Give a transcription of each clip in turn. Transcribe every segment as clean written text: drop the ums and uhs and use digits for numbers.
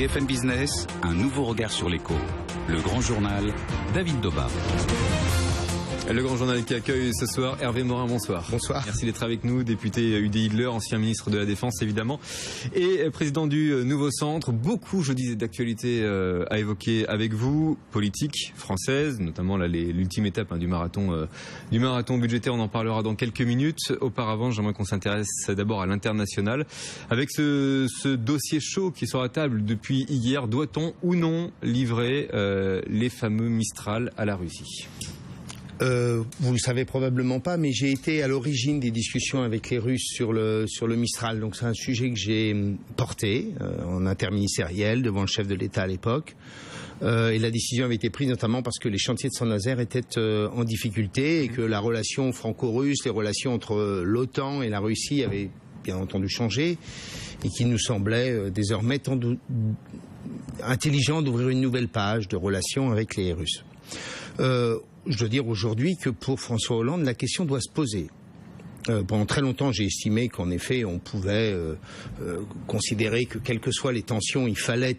BFM Business, un nouveau regard sur l'écho. Le grand journal, David Doba. Le grand journal qui accueille ce soir Hervé Morin, bonsoir. Bonsoir. Merci d'être avec nous, député Udi Hidler, ancien ministre de la Défense évidemment, et président du Nouveau Centre. Beaucoup, je disais, d'actualités à évoquer avec vous, politique française, notamment là l'ultime étape du marathon budgétaire, on en parlera dans quelques minutes. Auparavant, j'aimerais qu'on s'intéresse d'abord à l'international. Avec ce dossier chaud qui est sur la table depuis hier, doit-on ou non livrer les fameux Mistral à la Russie ? Vous le savez probablement pas, mais j'ai été à l'origine des discussions avec les Russes sur le Mistral. Donc c'est un sujet que j'ai porté en interministériel devant le chef de l'État à l'époque. Et la décision avait été prise notamment parce que les chantiers de Saint-Nazaire étaient en difficulté et que la relation franco-russe, les relations entre l'OTAN et la Russie avaient bien entendu changé et qu'il nous semblait désormais intelligent d'ouvrir une nouvelle page de relations avec les Russes. Je dois dire aujourd'hui que pour François Hollande, la question doit se poser. Pendant très longtemps, j'ai estimé qu'en effet, on pouvait considérer que quelles que soient les tensions, il fallait,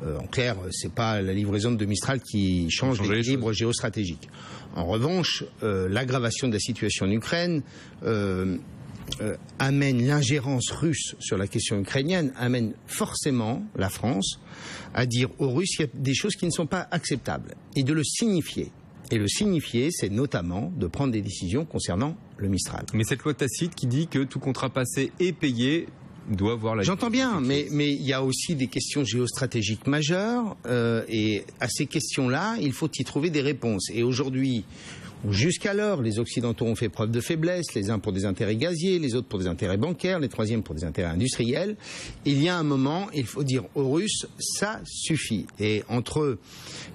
en clair, c'est pas la livraison de Mistral qui change l'équilibre géostratégique. En revanche, l'aggravation de la situation en Ukraine amène l'ingérence russe sur la question ukrainienne, amène forcément la France à dire aux Russes qu'il y a des choses qui ne sont pas acceptables et de le signifier. Et le signifier, c'est notamment de prendre des décisions concernant le Mistral. Mais cette loi tacite qui dit que tout contrat passé et payé doit voir la... J'entends bien, mais il y a aussi des questions géostratégiques majeures et à ces questions-là, il faut y trouver des réponses. Et aujourd'hui, jusqu'alors, les Occidentaux ont fait preuve de faiblesse, les uns pour des intérêts gaziers, les autres pour des intérêts bancaires, les troisièmes pour des intérêts industriels. Il y a un moment, il faut dire aux Russes, ça suffit. Et entre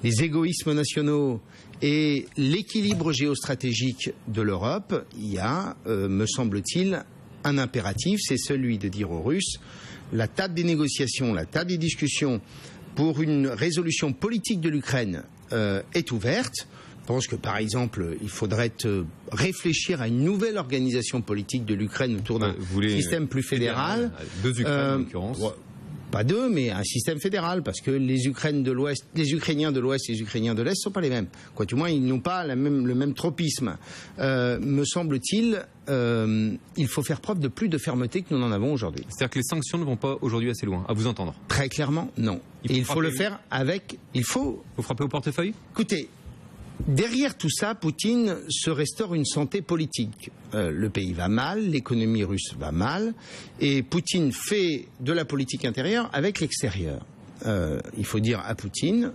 les égoïsmes nationaux et l'équilibre géostratégique de l'Europe, il y a, me semble-t-il, un impératif, c'est celui de dire aux Russes, la table des négociations, la table des discussions pour une résolution politique de l'Ukraine est ouverte. Je pense que, par exemple, il faudrait réfléchir à une nouvelle organisation politique de l'Ukraine autour d'un système plus fédéral. Deux Ukraines, en l'occurrence. Pas deux, mais un système fédéral, parce que les Ukrainiens de l'Ouest et les Ukrainiens de l'Est ne sont pas les mêmes. Quoi, du moins, ils n'ont pas le même tropisme. Me semble-t-il, il faut faire preuve de plus de fermeté que nous n'en avons aujourd'hui. C'est-à-dire que les sanctions ne vont pas aujourd'hui assez loin, à vous entendre. Très clairement, non. Il faut le faire avec... Vous frappez au portefeuille ? Écoutez, derrière tout ça, Poutine se restaure une santé politique. Le pays va mal, l'économie russe va mal, et Poutine fait de la politique intérieure avec l'extérieur. Il faut dire à Poutine,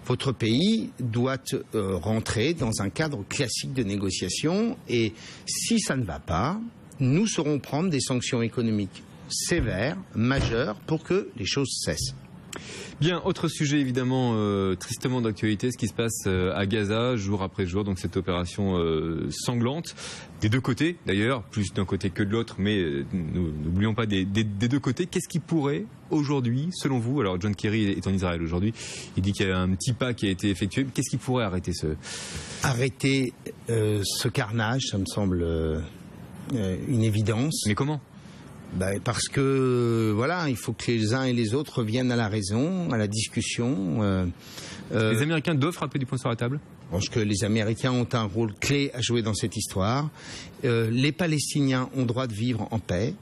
votre pays doit rentrer dans un cadre classique de négociation, et si ça ne va pas, nous saurons prendre des sanctions économiques sévères, majeures, pour que les choses cessent. Bien, autre sujet évidemment tristement d'actualité, ce qui se passe à Gaza jour après jour, donc cette opération sanglante, des deux côtés d'ailleurs, plus d'un côté que de l'autre, mais n'oublions pas des deux côtés. Qu'est-ce qui pourrait aujourd'hui, selon vous, alors John Kerry est en Israël aujourd'hui, il dit qu'il y a un petit pas qui a été effectué, qu'est-ce qui pourrait arrêter ce carnage, ça me semble une évidence. Mais comment ? Parce que voilà, il faut que les uns et les autres reviennent à la raison, à la discussion. Les Américains doivent frapper du poing sur la table ? Je pense que les Américains ont un rôle clé à jouer dans cette histoire. Les Palestiniens ont droit de vivre en paix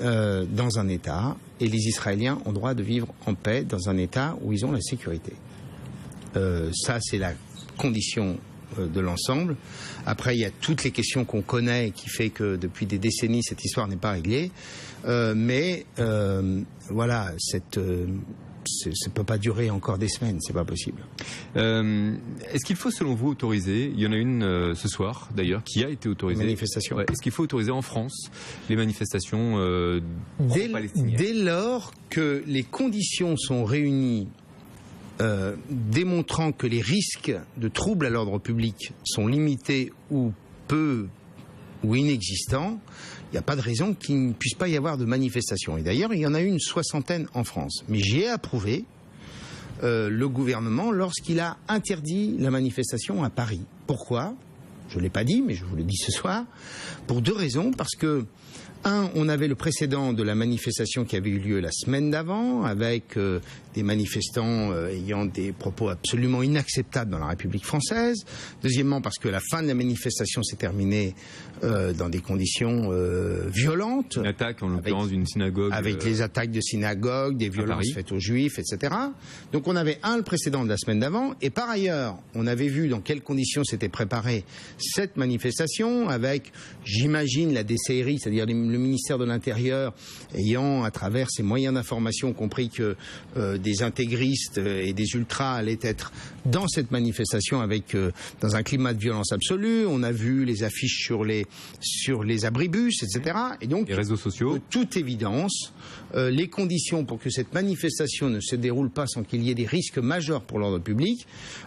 dans un État, et les Israéliens ont droit de vivre en paix dans un État où ils ont la sécurité. Ça, c'est la condition de l'ensemble. Après, il y a toutes les questions qu'on connaît qui fait que depuis des décennies, cette histoire n'est pas réglée. Voilà, ça ne peut pas durer encore des semaines, c'est pas possible. Est-ce qu'il faut, selon vous, autoriser, il y en a une ce soir d'ailleurs, qui a été autorisée. Manifestation. Ouais, est-ce qu'il faut autoriser en France les manifestations pro-palestiniennes ? Dès lors que les conditions sont réunies, démontrant que les risques de troubles à l'ordre public sont limités ou peu ou inexistants, il n'y a pas de raison qu'il ne puisse pas y avoir de manifestations. Et d'ailleurs, il y en a eu une 60aine en France. Mais j'ai approuvé le gouvernement lorsqu'il a interdit la manifestation à Paris. Pourquoi ? Je ne l'ai pas dit, mais je vous le dis ce soir. Pour deux raisons. Parce que On avait le précédent de la manifestation qui avait eu lieu la semaine d'avant, avec des manifestants ayant des propos absolument inacceptables dans la République française. Deuxièmement, parce que la fin de la manifestation s'est terminée dans des conditions violentes. Une attaque, en l'occurrence, d'une synagogue. Avec les attaques de synagogues, des violences faites aux Juifs, etc. Donc on avait le précédent de la semaine d'avant, et par ailleurs, on avait vu dans quelles conditions s'était préparée cette manifestation, avec, j'imagine, la DCRI, c'est-à-dire le ministère de l'Intérieur, ayant, à travers ses moyens d'information, compris que des intégristes et des ultras allaient être dans cette manifestation dans un climat de violence absolue. On a vu les affiches sur les abribus, etc. Et donc, les réseaux sociaux. De toute évidence, les conditions pour que cette manifestation ne se déroule pas sans qu'il y ait des risques majeurs pour l'ordre public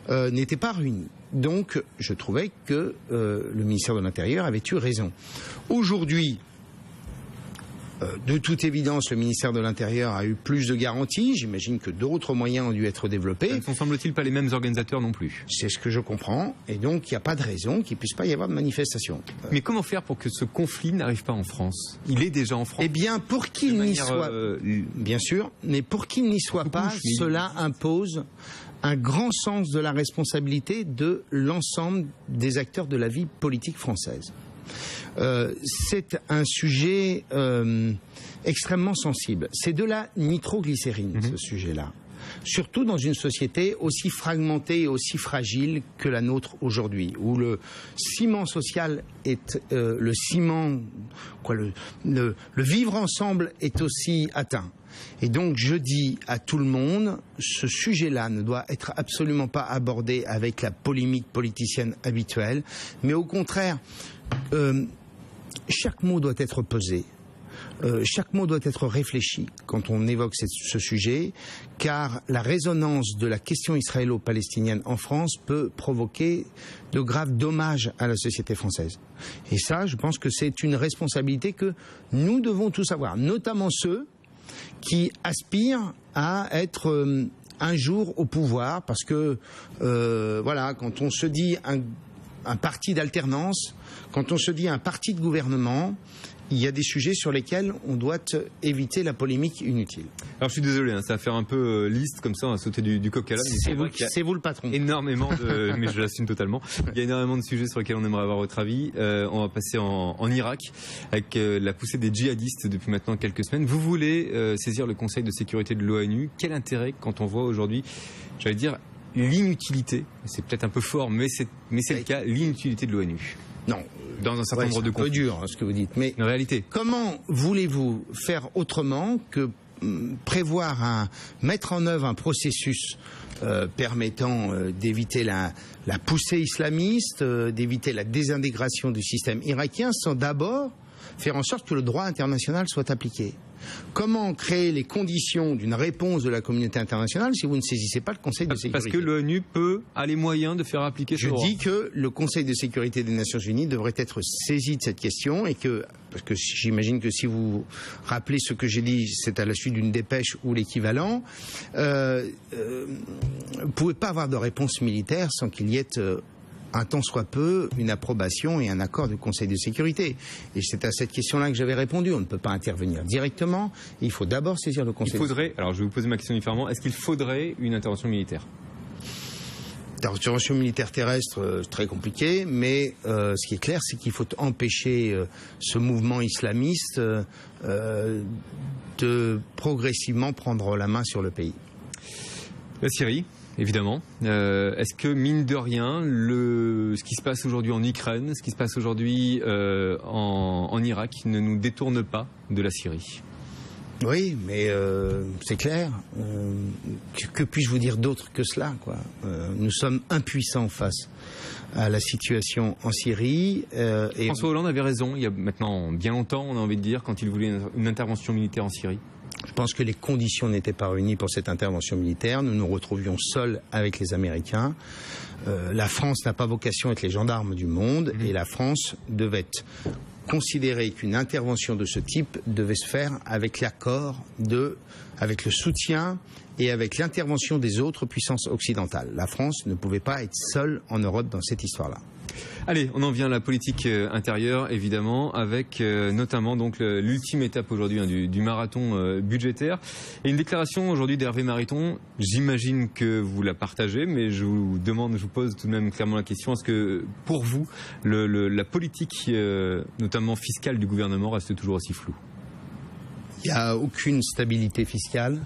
n'étaient pas réunies. Donc, je trouvais que le ministère de l'Intérieur avait eu raison. Aujourd'hui, de toute évidence, le ministère de l'Intérieur a eu plus de garanties. J'imagine que d'autres moyens ont dû être développés. Ce ne sont, semble-t-il, pas les mêmes organisateurs non plus. C'est ce que je comprends. Et donc, il n'y a pas de raison qu'il ne puisse pas y avoir de manifestation. Mais comment faire pour que ce conflit n'arrive pas en France? Il est déjà en France. Eh bien, pour qu'il n'y soit... Bien sûr, mais pour qu'il n'y soit pas, cela impose un grand sens de la responsabilité de l'ensemble des acteurs de la vie politique française. C'est un sujet extrêmement sensible. C'est de la nitroglycérine, ce sujet-là. Surtout dans une société aussi fragmentée et aussi fragile que la nôtre aujourd'hui, où le ciment social est le vivre ensemble est aussi atteint. Et donc je dis à tout le monde, ce sujet-là ne doit être absolument pas abordé avec la polémique politicienne habituelle, mais au contraire, chaque mot doit être pesé. Chaque mot doit être réfléchi quand on évoque ce sujet, car la résonance de la question israélo-palestinienne en France peut provoquer de graves dommages à la société française. Et ça, je pense que c'est une responsabilité que nous devons tous avoir, notamment ceux qui aspirent à être un jour au pouvoir, parce que voilà, quand on se dit un parti d'alternance, quand on se dit un parti de gouvernement, il y a des sujets sur lesquels on doit éviter la polémique inutile. Alors je suis désolé, ça va faire un peu liste comme ça, on va sauter du coq à l'âne. C'est vous le patron. Énormément de, mais je l'assume totalement. Il y a énormément de sujets sur lesquels on aimerait avoir votre avis. On va passer en Irak avec la poussée des djihadistes depuis maintenant quelques semaines. Vous voulez saisir le Conseil de sécurité de l'ONU. Quel intérêt quand on voit aujourd'hui, j'allais dire, l'inutilité, c'est peut-être un peu fort, mais c'est le cas, l'inutilité de l'ONU. Non. Dans un certain nombre de conflits. C'est un peu dur, hein, ce que vous dites. Mais une réalité. Comment voulez-vous faire autrement que mettre en œuvre un processus permettant d'éviter la poussée islamiste, d'éviter la désintégration du système irakien, sans d'abord faire en sorte que le droit international soit appliqué? Comment créer les conditions d'une réponse de la communauté internationale si vous ne saisissez pas le Conseil de sécurité? Parce que l'ONU a les moyens de faire appliquer ce droit. Je dis que le Conseil de sécurité des Nations Unies devrait être saisi de cette question et parce que j'imagine que si vous rappelez ce que j'ai dit, c'est à la suite d'une dépêche ou l'équivalent, vous ne pouvez pas avoir de réponse militaire sans qu'il y ait un tant soit peu, une approbation et un accord du Conseil de sécurité. Et c'est à cette question-là que j'avais répondu. On ne peut pas intervenir directement. Il faut d'abord saisir le Conseil. Alors je vais vous poser ma question différemment. Est-ce qu'il faudrait une intervention militaire? L'intervention militaire terrestre, très compliqué, mais ce qui est clair, c'est qu'il faut empêcher ce mouvement islamiste de progressivement prendre la main sur le pays. La Syrie, évidemment. Est-ce que, mine de rien, ce qui se passe aujourd'hui en Ukraine, ce qui se passe aujourd'hui en Irak ne nous détourne pas de la Syrie? Oui, mais c'est clair. Que puis-je vous dire d'autre que cela, quoi. Nous sommes impuissants face à la situation en Syrie. Et François Hollande avait raison, il y a maintenant bien longtemps, on a envie de dire, quand il voulait une intervention militaire en Syrie. Je pense que les conditions n'étaient pas réunies pour cette intervention militaire. Nous nous retrouvions seuls avec les Américains. La France n'a pas vocation à être les gendarmes du monde et la France devait considérer qu'une intervention de ce type devait se faire avec l'accord avec le soutien et avec l'intervention des autres puissances occidentales. La France ne pouvait pas être seule en Europe dans cette histoire-là. Allez, on en vient à la politique intérieure, évidemment, avec notamment donc l'ultime étape aujourd'hui du marathon budgétaire. Et une déclaration aujourd'hui d'Hervé Mariton, j'imagine que vous la partagez, mais je vous pose tout de même clairement la question, est-ce que pour vous, la politique, notamment fiscale du gouvernement, reste toujours aussi floue ? Il n'y a aucune stabilité fiscale,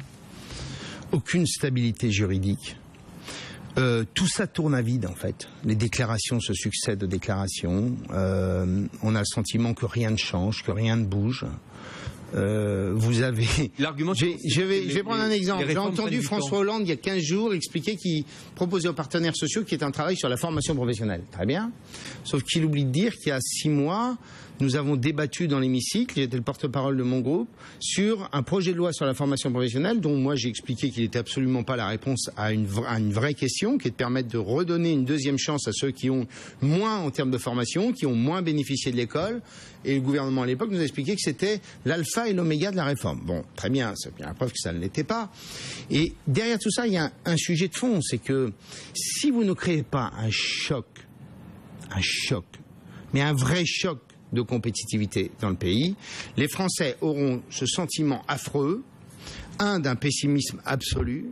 aucune stabilité juridique. Tout ça tourne à vide en fait. Les déclarations se succèdent aux déclarations. On a le sentiment que rien ne change, que rien ne bouge. Vous avez... L'argument... Je vais prendre un exemple. J'ai entendu François Hollande il y a 15 jours expliquer qu'il proposait aux partenaires sociaux qu'il y ait un travail sur la formation professionnelle. Très bien. Sauf qu'il oublie de dire qu'il y a 6 mois, nous avons débattu dans l'hémicycle, j'étais le porte-parole de mon groupe, sur un projet de loi sur la formation professionnelle dont moi j'ai expliqué qu'il n'était absolument pas la réponse à une vraie question, qui est de permettre de redonner une deuxième chance à ceux qui ont moins en termes de formation, qui ont moins bénéficié de l'école. Et le gouvernement à l'époque nous a expliqué que c'était l'alpha et l'oméga de la réforme. Bon, très bien, c'est bien la preuve que ça ne l'était pas. Et derrière tout ça, il y a un sujet de fond, c'est que si vous ne créez pas un choc, mais un vrai choc de compétitivité dans le pays, les Français auront ce sentiment affreux, d'un pessimisme absolu,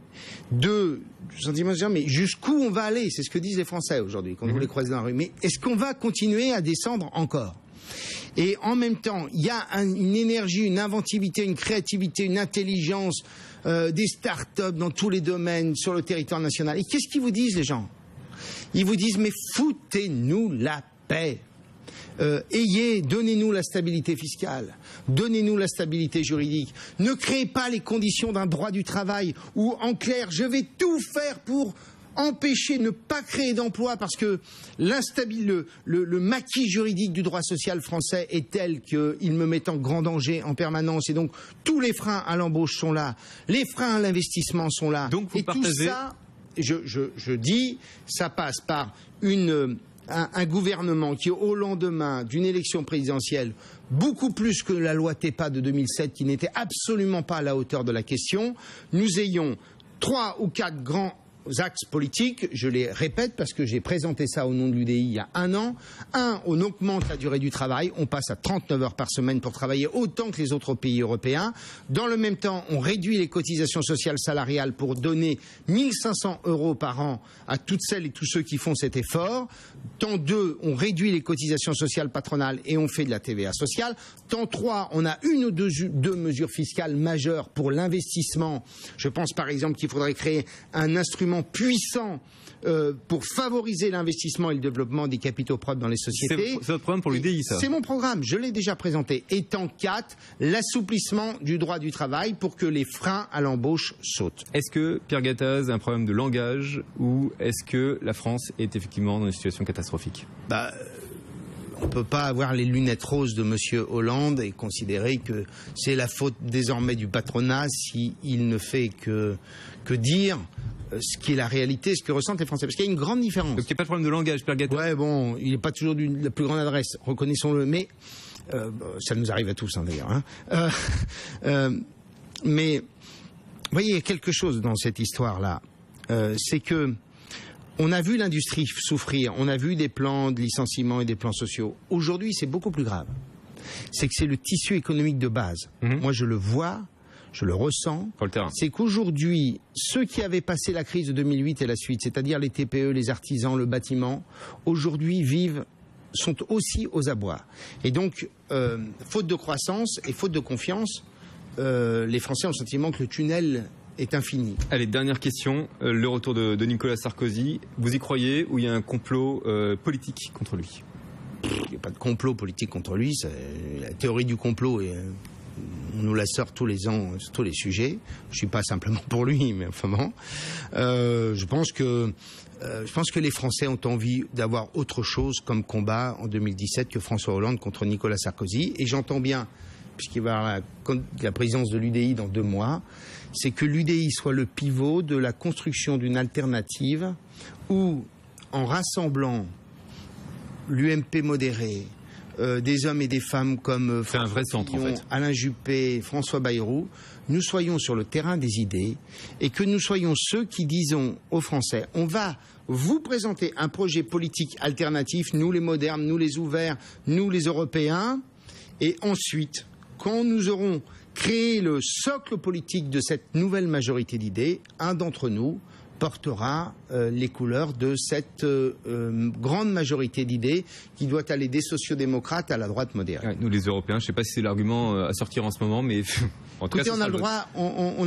du sentiment de dire mais jusqu'où on va aller, c'est ce que disent les Français aujourd'hui quand vous les croisez dans la rue, mais est-ce qu'on va continuer à descendre encore ? Et en même temps, il y a une énergie, une inventivité, une créativité, une intelligence, des start-up dans tous les domaines sur le territoire national. Et qu'est-ce qu'ils vous disent les gens ? Ils vous disent mais foutez-nous la paix. Donnez-nous la stabilité fiscale, donnez-nous la stabilité juridique, ne créez pas les conditions d'un droit du travail où, en clair, je vais tout faire pour empêcher, ne pas créer d'emplois parce que le maquis juridique du droit social français est tel qu'il me met en grand danger en permanence et donc tous les freins à l'embauche sont là, les freins à l'investissement sont là. Donc vous partagez... tout ça, je dis, ça passe par un gouvernement qui, au lendemain d'une élection présidentielle, beaucoup plus que la loi TEPA de 2007, qui n'était absolument pas à la hauteur de la question, nous ayons 3 ou 4 grands axes politiques, je les répète parce que j'ai présenté ça au nom de l'UDI il y a 1 an. On augmente la durée du travail, on passe à 39 heures par semaine pour travailler autant que les autres pays européens. Dans le même temps, on réduit les cotisations sociales salariales pour donner 1 500 € par an à toutes celles et tous ceux qui font cet effort. Temps 2, on réduit les cotisations sociales patronales et on fait de la TVA sociale. Temps 3, on a une ou deux mesures fiscales majeures pour l'investissement. Je pense par exemple qu'il faudrait créer un instrument puissant pour favoriser l'investissement et le développement des capitaux propres dans les sociétés. C'est votre programme pour l'UDI, ça ? C'est mon programme, je l'ai déjà présenté. Et temps 4, l'assouplissement du droit du travail pour que les freins à l'embauche sautent. Est-ce que Pierre Gattaz a un problème de langage ou est-ce que la France est effectivement dans une situation catastrophique ? On ne peut pas avoir les lunettes roses de M. Hollande et considérer que c'est la faute désormais du patronat s'il ne fait que dire ce qui est la réalité, ce que ressentent les Français. Parce qu'il y a une grande différence. Donc il n'y a pas de problème de langage, Pierre Gattaz ? Ouais, bon, il n'est pas toujours de la plus grande adresse, reconnaissons-le, mais ça nous arrive à tous d'ailleurs. Mais, vous voyez, il y a quelque chose dans cette histoire-là. C'est que on a vu l'industrie souffrir, on a vu des plans de licenciement et des plans sociaux. Aujourd'hui, c'est beaucoup plus grave. C'est que c'est le tissu économique de base. Moi, je le vois, je le ressens. C'est qu'aujourd'hui, ceux qui avaient passé la crise de 2008 et la suite, c'est-à-dire les TPE, les artisans, le bâtiment, aujourd'hui sont aussi aux abois. Et donc, faute de croissance et faute de confiance, les Français ont le sentiment que le tunnel est infini. Allez, dernière question. Le retour de Nicolas Sarkozy. Vous y croyez ou il y a un complot politique contre lui ? Il n'y a pas de complot politique contre lui. La théorie du complot, on nous la sort tous les ans sur tous les sujets. Je ne suis pas simplement pour lui, mais enfin bon. Je pense que les Français ont envie d'avoir autre chose comme combat en 2017 que François Hollande contre Nicolas Sarkozy. Et j'entends bien, puisqu'il va y avoir la présidence de l'UDI dans 2 mois, c'est que l'UDI soit le pivot de la construction d'une alternative où, en rassemblant l'UMP modéré, des hommes et des femmes comme C'est un vrai centre, en fait. Alain Juppé, François Bayrou, nous soyons sur le terrain des idées et que nous soyons ceux qui disons aux Français, on va vous présenter un projet politique alternatif, nous les modernes, nous les ouverts, nous les Européens, et ensuite, quand nous aurons créé le socle politique de cette nouvelle majorité d'idées, un d'entre nous portera les couleurs de cette grande majorité d'idées qui doit aller des sociodémocrates à la droite modérée. Ouais, nous les Européens, je ne sais pas si c'est l'argument à sortir en ce moment, mais en tout cas, on a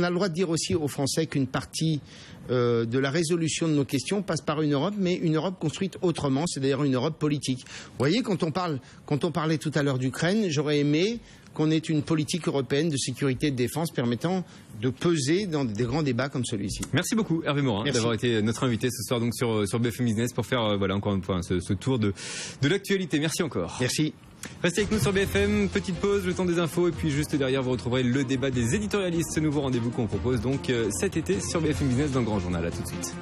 le droit de dire aussi aux Français qu'une partie de la résolution de nos questions passe par une Europe, mais une Europe construite autrement, c'est d'ailleurs une Europe politique. Vous voyez, quand on parlait tout à l'heure d'Ukraine, j'aurais aimé qu'on ait une politique européenne de sécurité et de défense permettant de peser dans des grands débats comme celui-ci. Merci beaucoup Hervé Morin d'avoir été notre invité ce soir donc sur BFM Business pour faire voilà encore une fois ce tour de l'actualité. Merci encore. Merci. Restez avec nous sur BFM, petite pause, le temps des infos et puis juste derrière vous retrouverez le débat des éditorialistes, ce nouveau rendez-vous qu'on propose donc cet été sur BFM Business dans le Grand Journal. À tout de suite.